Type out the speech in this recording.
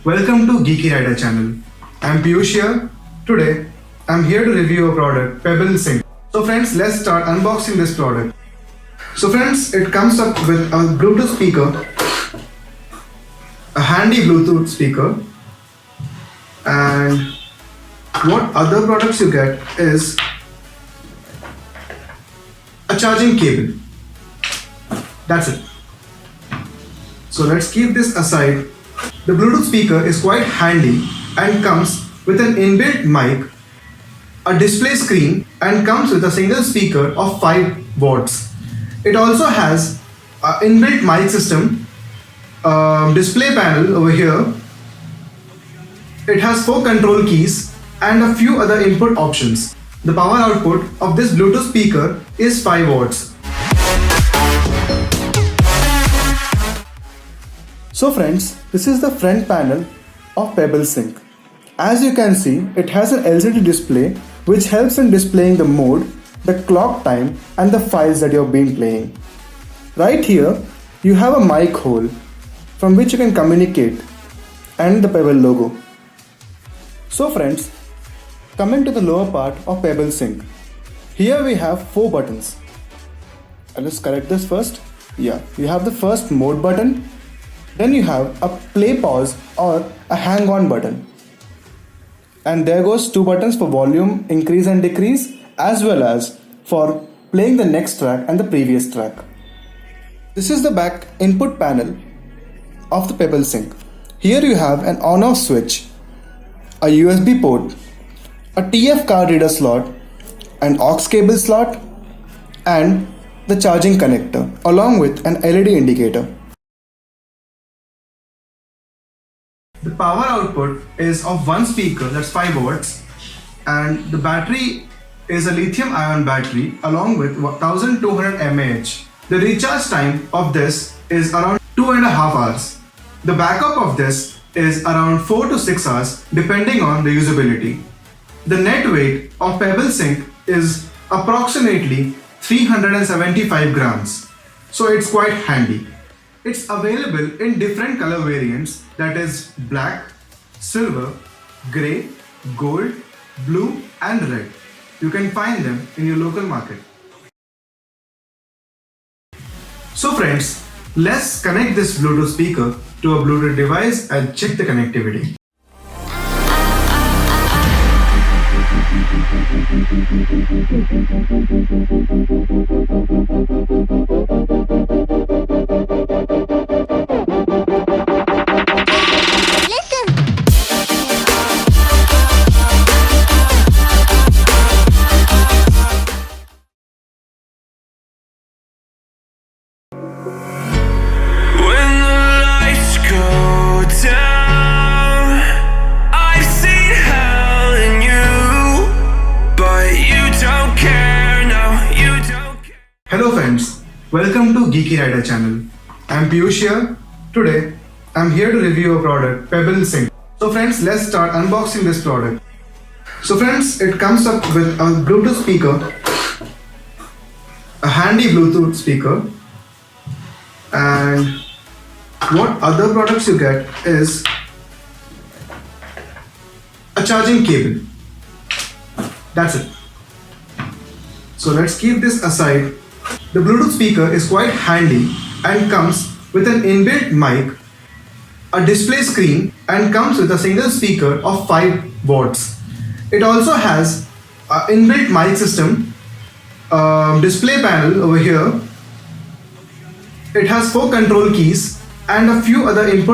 Welcome to Geeky Rider channel. I'm Piyush here. Today, I'm here to review a product, Pebble Sync. So friends, let's start unboxing this product. So friends, it comes up with a Bluetooth speaker, a handy Bluetooth speaker, and what other products you get is a charging cable. That's it. So let's keep this aside. The Bluetooth speaker is quite handy and comes with an inbuilt mic, a display screen, and comes with a single speaker of 5 watts. It also has an inbuilt mic system, display panel over here. It has 4 control keys and a few other input options. The power output of this Bluetooth speaker is 5 watts. So friends, this is the front panel of Pebble Sync. As you can see, it has an LCD display which helps in displaying the mode, the clock time and the files that you've been playing. Right here, you have a mic hole from which you can communicate and the Pebble logo. So friends, coming to the lower part of Pebble Sync. Here we have 4 buttons. Let's correct this first. Yeah, you have the first mode button. Then you have a play pause or a hang on button. And there goes 2 buttons for volume increase and decrease, as well as for playing the next track and the previous track. This is the back input panel of the Pebble Sync. Here you have an on off switch, a USB port, a TF card reader slot, an aux cable slot, and the charging connector along with an LED indicator. The power output is of one speaker, that's 5 watts, and the battery is a lithium ion battery along with 1200 mAh. The recharge time of this is around 2.5 hours. The backup of this is around 4 to 6 hours depending on the usability. The net weight of Pebble Sync is approximately 375 grams, so it's quite handy. It's available in different color variants, that is black, silver, grey, gold, blue and red. You can find them in your local market. So friends, let's connect this Bluetooth speaker to a Bluetooth device and check the connectivity. Hello friends, welcome to Geeky Rider channel. I'm Piyush here. Today, I'm here to review a product, Pebble Sync. So friends, let's start unboxing this product. So friends, it comes up with a Bluetooth speaker, a handy Bluetooth speaker, and what other products you get is a charging cable. That's it. So let's keep this aside. The Bluetooth speaker is quite handy and comes with an inbuilt mic, a display screen, and comes with a single speaker of 5 watts. It also has an inbuilt mic system, display panel over here. It has 4 control keys and a few other input